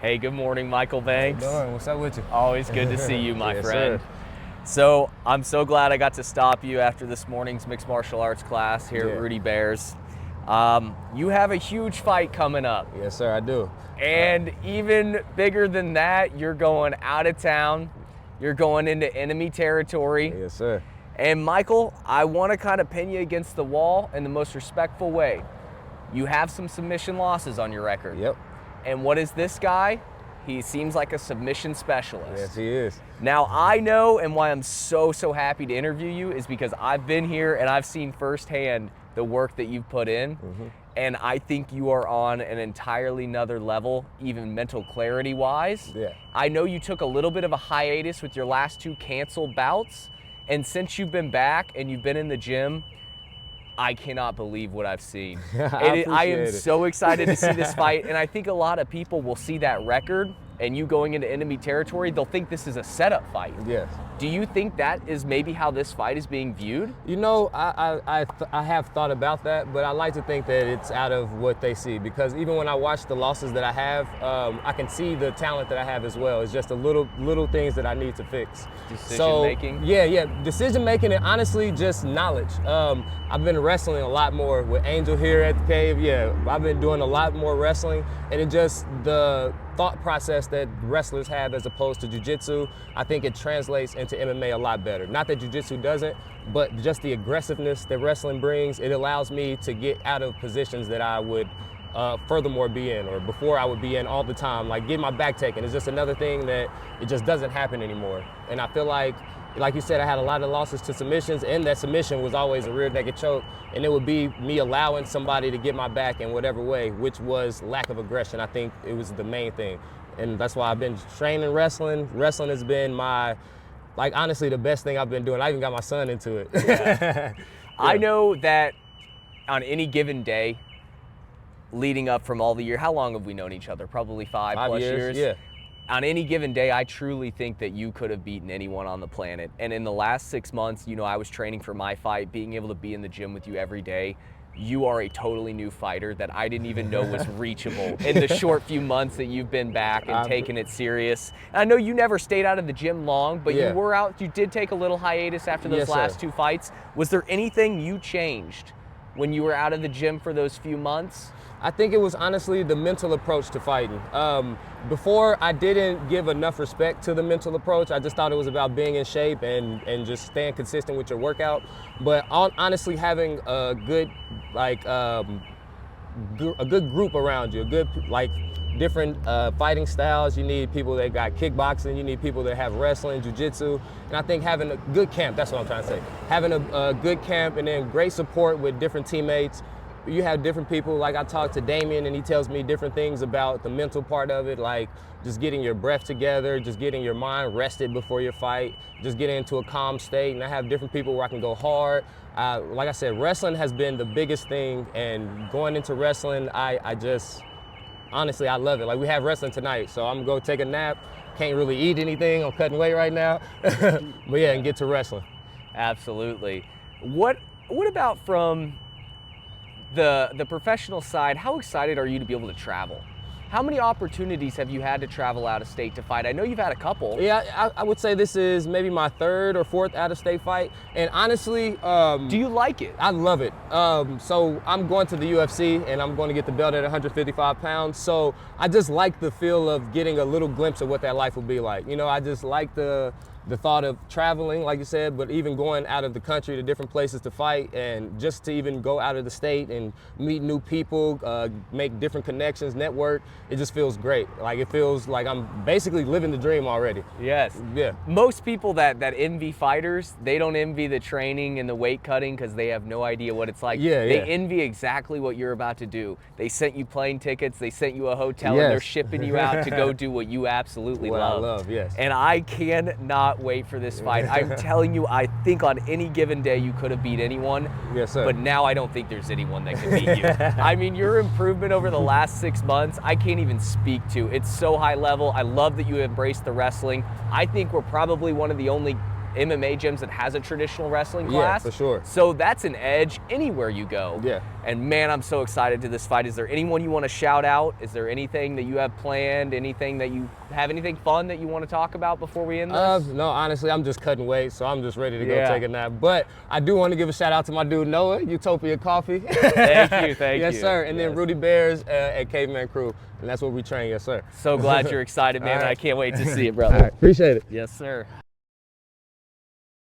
Hey, good morning, Micheal Banks. How you doing? What's up with you? Always good to see you, my Yes, friend. sir. So I'm so glad I got to stop you after this morning's mixed martial arts class here at Yeah. Rudy Bears. You have a huge fight coming up. Yes, sir, I do. And even bigger than that, you're going out of town. You're going into enemy territory. Yes, sir. And Micheal, I want to kind of pin you against the wall in the most respectful way. You have some submission losses on your record. Yep. And what is this guy? He seems like a submission specialist. Yes, he is. Now, I know, and why I'm so happy to interview you is because I've been here and I've seen firsthand the work that you've put in. And I think you are on an entirely another level, even mental clarity wise. Yeah. I know you took a little bit of a hiatus with your last two canceled bouts. And since you've been back and you've been in the gym, I cannot believe what I've seen. I am so excited to see this fight, and I think a lot of people will see that record and you going into enemy territory, they'll think this is a setup fight. Yes. Do you think that is maybe how this fight is being viewed? You know, I have thought about that, but I like to think that it's out of what they see, because even when I watch the losses that I have, I can see the talent that I have as well. It's just the little things that I need to fix. Decision making? Yeah, decision making, and honestly just knowledge. I've been wrestling a lot more with Angel here at the cave. Yeah, I've been doing a lot more wrestling, and it just the thought process that wrestlers have as opposed to jiu-jitsu, I think it translates into MMA a lot better. Not that jiu-jitsu doesn't, but just the aggressiveness that wrestling brings, it allows me to get out of positions that I would furthermore be in, or before I would be in all the time, like get my back taken. It's just another thing that it just doesn't happen anymore. And I feel like you said, I had a lot of losses to submissions, and that submission was always a rear naked choke, and it would be me allowing somebody to get my back in whatever way, which was lack of aggression. I think it was the main thing. And that's why I've been training wrestling. Wrestling has been my, honestly, the best thing I've been doing. I even got my son into it. Yeah. I know that on any given day, leading up from all the year, how long have we known each other? Probably 5+ years. Yeah. On any given day, I truly think that you could have beaten anyone on the planet. And in the last 6 months, you know, I was training for my fight, being able to be in the gym with you every day. You are a totally new fighter that I didn't even know was reachable in the short few months that you've been back and taking it serious. I know you never stayed out of the gym long, but you were out, you did take a little hiatus after those last two fights. Was there anything you changed when you were out of the gym for those few months? I think it was honestly the mental approach to fighting. Before, I didn't give enough respect to the mental approach. I just thought it was about being in shape and just staying consistent with your workout. But honestly, having a good group around you, different fighting styles. You need people that got kickboxing. You need people that have wrestling, jiu-jitsu. And I think having a good camp, that's what I'm trying to say. Having a good camp and then great support with different teammates. You have different people, like I talked to Damien and he tells me different things about the mental part of it, like just getting your breath together, just getting your mind rested before your fight, just getting into a calm state. And I have different people where I can go hard. Like I said, wrestling has been the biggest thing, and going into wrestling, I just, honestly, I love it. Like we have wrestling tonight, so I'm gonna go take a nap. Can't really eat anything, I'm cutting weight right now. But yeah, and get to wrestling. Absolutely. What about from the professional side? How excited are you to be able to travel? How many opportunities have you had to travel out of state to fight? I know you've had a couple. Yeah, I would say this is maybe my 3rd or 4th out of state fight. And honestly, do you like it? I love it. So I'm going to the UFC and I'm going to get the belt at 155 pounds. So I just like the feel of getting a little glimpse of what that life will be like. You know, I just like the thought of traveling, like you said, but even going out of the country to different places to fight, and just to even go out of the state and meet new people, make different connections, network. It just feels great. Like it feels like I'm basically living the dream already. Yes. Yeah. Most people that envy fighters, they don't envy the training and the weight cutting because they have no idea what it's like. Yeah, they envy exactly what you're about to do. They sent you plane tickets, they sent you a hotel, Yes. and they're shipping you out to go do what you absolutely What love. I love, yes. And I cannot wait for this fight. I'm telling you, I think on any given day you could have beat anyone. Yes, sir. But now I don't think there's anyone that can beat you. I mean, your improvement over the last 6 months, I can't even speak to. It's so high level. I love that you embraced the wrestling. I think we're probably one of the only MMA gyms that has a traditional wrestling Yeah, class. for sure. So that's an edge anywhere you go. Yeah. And man, I'm so excited to this fight. Is there anyone you want to shout out? Is there anything that you have planned? Anything fun that you want to talk about before we end this? No, honestly, I'm just cutting weight, so I'm just ready to go Yeah. take a nap. But I do want to give a shout out to my dude Noah, Utopia Coffee. Thank you, thank you. Yes, sir. And then Yes. Rudy Bears at Caveman Crew, and that's where we train. Yes, sir. So glad you're excited, man. All right. I can't wait to see it, brother. All right, appreciate it. Yes, sir.